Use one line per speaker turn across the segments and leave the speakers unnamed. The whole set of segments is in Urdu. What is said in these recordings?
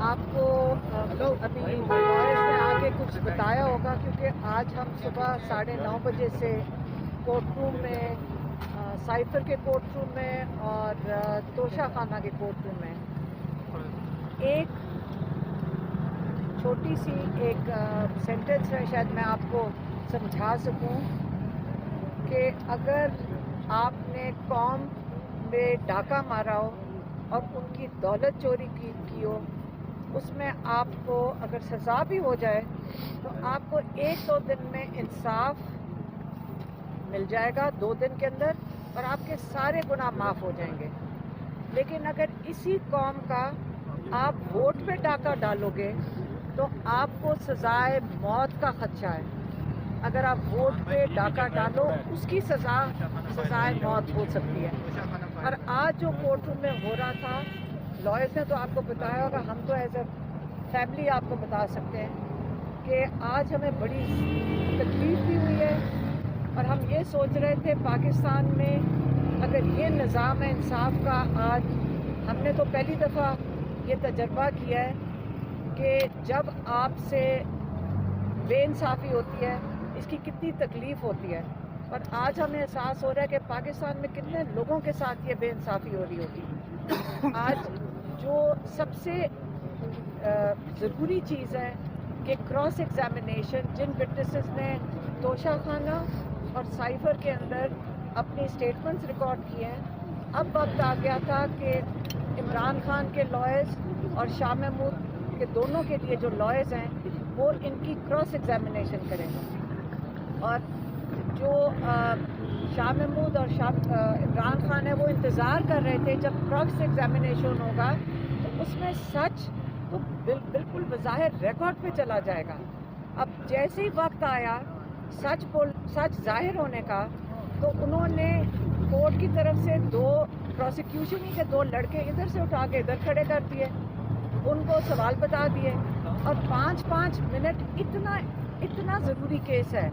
آپ کو ابھی لائرز نے آگے کچھ بتایا ہوگا، کیونکہ آج ہم صبح 9:30 بجے سے کورٹ روم میں، سائفر کے کورٹ روم میں اور توشہ خانہ کے کورٹ روم میں ایک چھوٹی سی ایک سینٹنس ہے، شاید میں آپ کو سمجھا سکوں کہ اگر آپ نے قوم میں ڈاکہ مارا ہو اور ان کی دولت چوری کی ہو، اس میں آپ کو اگر سزا بھی ہو جائے تو آپ کو 1-2 دن میں انصاف مل جائے گا، 2 دن کے اندر، اور آپ کے سارے گناہ معاف ہو جائیں گے۔ لیکن اگر اسی قوم کا آپ ووٹ پہ ڈاکہ ڈالو گے تو آپ کو سزائے موت کا خدشہ ہے۔ اگر آپ ووٹ پہ ڈاکہ ڈالو، اس کی سزائے موت ہو سکتی ہے۔ اور آج جو کورٹ روم میں ہو رہا تھا، لائرز نے تو آپ کو بتایا ہوگا، ہم تو ایز اے فیملی آپ کو بتا سکتے ہیں کہ آج ہمیں بڑی تکلیف بھی ہوئی ہے، اور ہم یہ سوچ رہے تھے پاکستان میں اگر یہ نظام ہے انصاف کا، آج ہم نے تو پہلی دفعہ یہ تجربہ کیا ہے کہ جب آپ سے بے انصافی ہوتی ہے اس کی کتنی تکلیف ہوتی ہے، اور آج ہمیں احساس ہو رہا ہے کہ پاکستان میں کتنے لوگوں کے ساتھ یہ بے انصافی ہو رہی ہوگی۔ آج جو سب سے ضروری چیز ہے کہ کراس ایگزامینیشن، جن وٹنسز نے توشہ خانہ اور سائفر کے اندر اپنی اسٹیٹمنٹس ریکارڈ کیے ہیں، اب وقت آ گیا تھا کہ عمران خان کے لائرز اور شاہ محمود کے دونوں کے لیے جو لائرز ہیں وہ ان کی کراس ایگزامینیشن کریں، اور جو شاہ محمود اور عمران خان ہے وہ انتظار کر رہے تھے جب کراس ایگزامینیشن ہوگا تو اس میں سچ تو بالکل بظاہر ریکارڈ پہ چلا جائے گا۔ اب جیسے ہی وقت آیا سچ ظاہر ہونے کا، تو انہوں نے کورٹ کی طرف سے پروسیکیوشن ہی کے 2 لڑکے ادھر سے اٹھا کے ادھر کھڑے کر دیے، ان کو سوال بتا دیے، اور 5-5 منٹ اتنا ضروری کیس ہے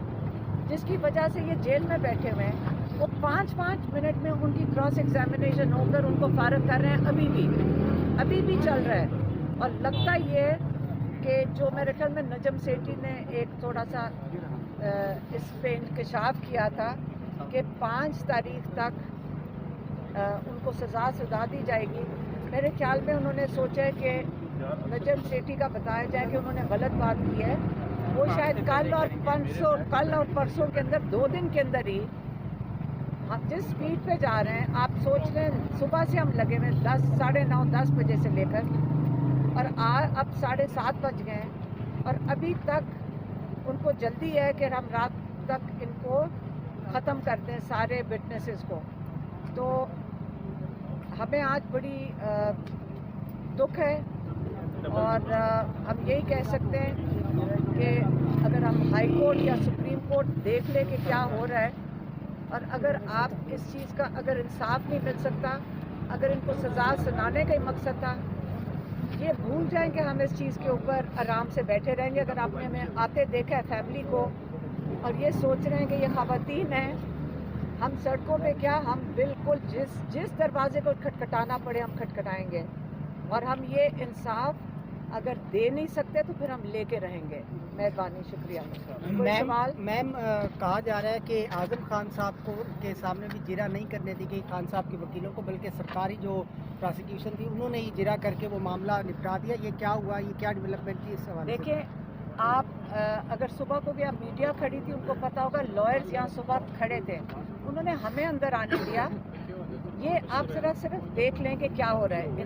جس کی وجہ سے یہ جیل میں بیٹھے ہوئے ہیں، وہ 5-5 منٹ میں ان کی کراس ایگزامینیشن ہو کر ان کو فارغ کر رہے ہیں، ابھی بھی چل رہا ہے۔ اور لگتا یہ ہے کہ جو میرے خیال میں نجم سیٹھی نے ایک تھوڑا سا اس پہ انکشاف کیا تھا کہ 5 تاریخ تک ان کو سزا دی جائے گی، میرے خیال میں انہوں نے سوچا ہے کہ نجم سیٹھی کا بتایا جائے کہ انہوں نے غلط بات کی ہے، وہ شاید کل اور پرسوں کے اندر 2 دن کے اندر ہی، ہم جس سپیڈ پہ جا رہے ہیں آپ سوچ لیں، صبح سے ہم لگے ہوئے 9:30 بجے سے لے کر، اور اب 7:30 بج گئے ہیں، اور ابھی تک ان کو جلدی ہے کہ ہم رات تک ان کو ختم کر دیں سارے وٹنسز کو۔ تو ہمیں آج بڑی دکھ ہے، اور ہم یہی کہہ سکتے ہیں کہ اگر ہم ہائی کورٹ یا سپریم کورٹ دیکھ لیں کہ کیا ہو رہا ہے، اور اگر آپ اس چیز کا اگر انصاف نہیں مل سکتا، اگر ان کو سزا سنانے کا ہی مقصد تھا، یہ بھول جائیں کہ ہم اس چیز کے اوپر آرام سے بیٹھے رہیں گے۔ اگر آپ نے ہمیں آتے دیکھا ہے فیملی کو، اور یہ سوچ رہے ہیں کہ یہ خواتین ہیں، ہم سڑکوں پہ کیا، ہم بالکل جس دروازے کو کھٹکھٹانا پڑے ہم کھٹکھٹائیں گے، اور ہم یہ انصاف اگر دے نہیں سکتے تو پھر ہم لے کے رہیں گے۔ مہربانی، شکریہ۔ کوئی سوال؟
میم کہا جا رہا ہے کہ اعظم خان صاحب کو کے سامنے بھی جرا نہیں کرنے دی گئی خان صاحب کے وکیلوں کو، بلکہ سرکاری جو پروسیکیوشن تھی انہوں نے ہی جرا کر کے وہ معاملہ نپٹا دیا۔ یہ کیا ہوا، یہ کیا ڈیولپمنٹ تھی اس حوالے سے؟
دیکھیں، آپ اگر صبح کو بھی آپ میڈیا کھڑی تھی، ان کو پتا ہوگا لائرز یہاں صبح کھڑے تھے، انہوں نے ہمیں اندر آنے دیا۔ یہ آپ صرف دیکھ لیں کہ کیا ہو رہا ہے،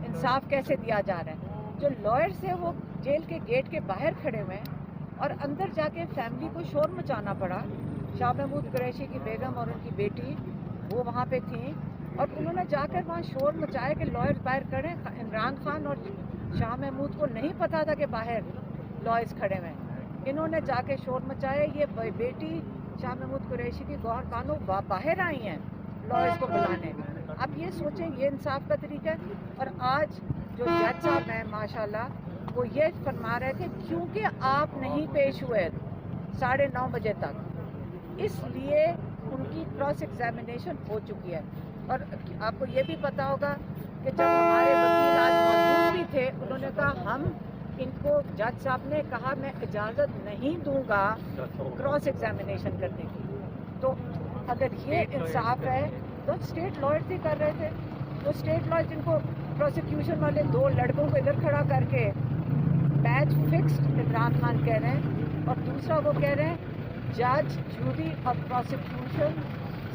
انصاف کیسے دیا جا رہا ہے۔ جو لائرز ہیں وہ جیل کے گیٹ کے باہر کھڑے ہوئے ہیں، اور اندر جا کے فیملی کو شور مچانا پڑا۔ شاہ محمود قریشی کی بیگم اور ان کی بیٹی وہ وہاں پہ تھیں، اور انہوں نے جا کر وہاں شور مچایا کہ لائرز باہر کھڑے ہیں۔ عمران خان اور شاہ محمود کو نہیں پتا تھا کہ باہر لائرز کھڑے ہوئے ہیں، انہوں نے جا کے شور مچایا۔ یہ بیٹی شاہ محمود قریشی کی گوہر بانو باہر آئی ہیں لائرز کو بلانے۔ اب یہ سوچیں یہ انصاف کا طریقہ ہے۔ اور آج جو جج صاحب ہیں ماشاءاللہ، وہ یہ فرما رہے تھے کیونکہ آپ نہیں پیش ہوئے 9:30 بجے تک، اس لیے ان کی کراس ایگزامینیشن ہو چکی ہے۔ اور آپ کو یہ بھی پتا ہوگا کہ جب ہمارے وکیل آج موجود بھی تھے، انہوں نے نے کہا ہم ان کو جج صاحب نے کہا میں اجازت نہیں دوں گا کراس ایگزامینیشن کرنے کی. تو اگر یہ انصاف ہے تو اسٹیٹ لائرز ہی کر رہے تھے. تو اسٹیٹ لائر جن کو پروسیکیوشن والے 2 لڑکوں کو ادھر کھڑا کر کے بیچ فکسڈ عمران خان کہہ رہے ہیں اور دوسرا وہ کہہ رہے ہیں جج جوری اور پروسیکیوشن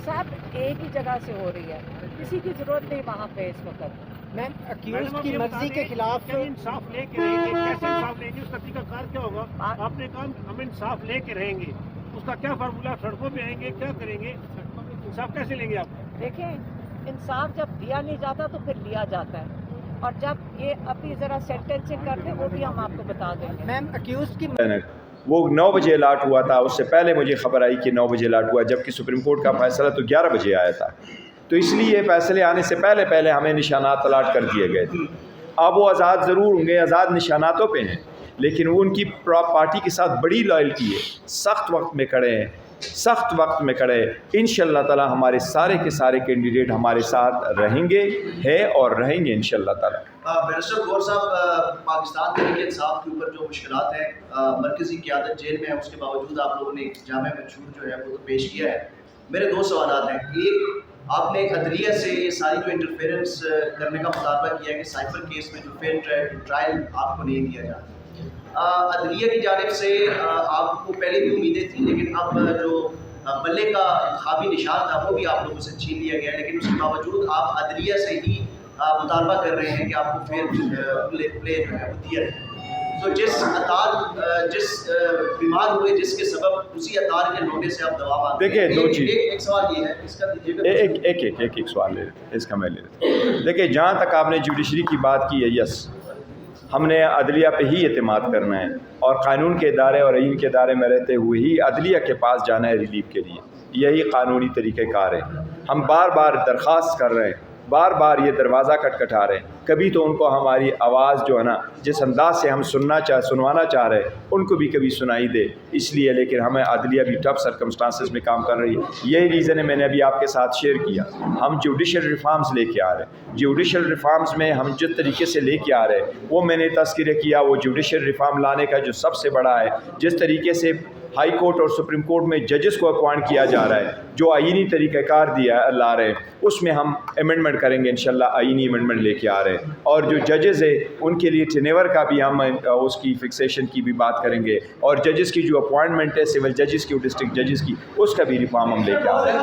سب ایک ہی جگہ سے ہو رہی ہے. کسی کی ضرورت نہیں وہاں پہ اس وقت.
میم اکیوزڈ کی مرضی کے خلاف
انصاف لے کے رہیں گے, کیسے انصاف لیں گے, اس کا طریقہ کار کیا ہوگا؟ آپ نے کہا ہم انصاف لے کے رہیں گے, اس کا کیا فارمولا؟ سڑکوں پہ آئیں گے, کیا کریں گے, انصاف کیسے لیں گے آپ؟
دیکھیں انصاف جب دیا نہیں جاتا تو پھر لیا جاتا ہے, اور جب یہ ابھی ذرا سینٹینسنگ کرتے وہ بھی ہم آپ کو بتا دیں گے.
میم اکیوزڈ کی
وہ 9 بجے الاٹ ہوا تھا, اس سے پہلے مجھے خبر آئی کہ 9 بجے الاٹ ہوا, جبکہ سپریم کورٹ کا فیصلہ تو 11 بجے آیا تھا. تو اس لیے فیصلے آنے سے پہلے ہمیں نشانات الاٹ کر دیے گئے تھے. اب وہ آزاد ضرور ہوں گے, آزاد نشاناتوں پہ ہیں, لیکن وہ ان کی پارٹی کے ساتھ بڑی لائلٹی ہے, سخت وقت میں کھڑے ہیں, سخت وقت میں کھڑے. انشاءاللہ تعالی ہمارے سارے کے سارے کینڈیڈیٹ ہمارے ساتھ رہیں گے, ہے اور رہیں گے انشاءاللہ تعالی.
بیرسٹر گور صاحب, پاکستان تحریک انصاف کے اوپر جو مشکلات ہیں, مرکزی قیادت جیل میں ہے, اس کے باوجود آپ لوگوں نے جامع منشور جو ہے وہ پیش کیا ہے. میرے 2 سوالات ہیں. ایک, آپ نے عدلیہ سے یہ ساری جو انٹرفیئرنس کرنے کا مطالبہ کیا ہے کہ سائفر کیس میں جو فیئر ٹرائل آپ کو نہیں دیا جاتا. عدلیہ کی جانب سے آپ کو پہلے بھی امیدیں تھیں, لیکن اب جو بلے کا انتخابی نشان تھا وہ بھی آپ لوگوں سے چھین لیا گیا, لیکن اس کے باوجود آپ عدلیہ سے ہی مطالبہ کر رہے ہیں کہ آپ کو فیئر پلے جو ہے وہ دیا جائے. تو جس بیمار ہوئے جس کے سبب اسی اطار کے لوگے سے آپ دوا مانگتے ہیں.
دیکھیں 2 چیز,
ایک سوال یہ ہے, اس کا دیجیے
ایک سوال لے لیتے, اس کا میں لے لیتا. دیکھیں جہاں تک آپ نے جوڈیشری کی بات کی ہے, یس ہم نے عدلیہ پہ ہی اعتماد کرنا ہے, اور قانون کے ادارے اور آئین کے ادارے میں رہتے ہوئے ہی عدلیہ کے پاس جانا ہے ریلیف کے لیے. یہی قانونی طریقہ کار ہے. ہم بار بار درخواست کر رہے ہیں, بار بار یہ دروازہ کھٹکھٹا رہے ہیں. کبھی تو ان کو ہماری آواز جو ہے نا, جس انداز سے ہم سنوانا چاہ رہے ہیں, ان کو بھی کبھی سنائی دے, اس لیے. لیکن ہمیں عدلیہ بھی ٹف سرکمسٹانسز میں کام کر رہی ہے. یہی ریزن ہے میں نے ابھی آپ کے ساتھ شیئر کیا, ہم جوڈیشل ریفارمز لے کے آ رہے ہیں. جوڈیشل ریفارمز میں ہم جس طریقے سے لے کے آ رہے ہیں وہ میں نے تذکرہ کیا. وہ جوڈیشل ریفارم لانے کا جو سب سے بڑا ہے, جس طریقے سے ہائی کورٹ اور سپریم کورٹ میں ججز کو اپوائنٹ کیا جا رہا ہے, جو آئینی طریقہ کار لا رہے ہیں, اس میں ہم امینڈمنٹ کریں گے انشاءاللہ. آئینی امینڈمنٹ لے کے آ رہے ہیں. اور جو ججز ہیں ان کے لیے ٹینیور کا بھی ہم اس کی فکسیشن کی بھی بات کریں گے, اور ججز کی جو اپوائنٹمنٹ ہے سول ججز کی اور ڈسٹرکٹ ججز کی, اس کا بھی ریفارم ہم لے کے آ رہے ہیں.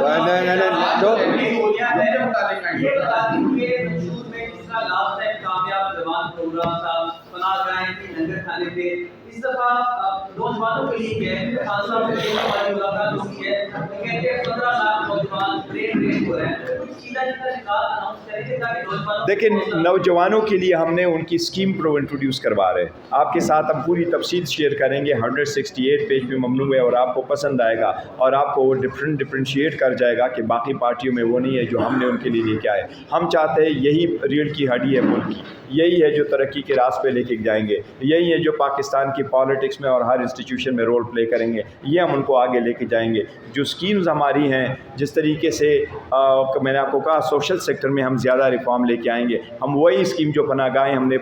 اس دفعہ نوجوانوں کے لیے خان صاحب سے ہماری ملاقات ہوئی ہے, کہتے ہیں 15 لاکھ نوجوان ٹرین ہو رہے ہیں.
دیکھیں نوجوانوں کے لیے ہم نے ان کی اسکیم پرو انٹروڈیوس کروا رہے ہیں. آپ کے ساتھ ہم پوری تفصیل شیئر کریں گے. 168 پیج میں ممنوع ہے, اور آپ کو پسند آئے گا, اور آپ کو وہ ڈفرینشیٹ کر جائے گا کہ باقی پارٹیوں میں وہ نہیں ہے جو ہم نے ان کے لیے لے کے آئے. ہم چاہتے ہیں یہی ریڑھ کی ہڈی ہے ملک کی, یہی ہے جو ترقی کے راستے پہ لے کے جائیں گے, یہی ہے جو پاکستان کی پالیٹکس میں اور ہر انسٹیٹیوشن میں رول پلے کریں گے. یہ ہم ان کو آگے لے کے جائیں گے. جو اسکیمز ہماری ہیں, جس طریقے سے میں نے آپ کو کہا سوشل سیکٹر میں ہم زیادہ ریفارم لے کے آئیں گے. ہم وہی اسکیم جو پناہ گاہیں ہم نے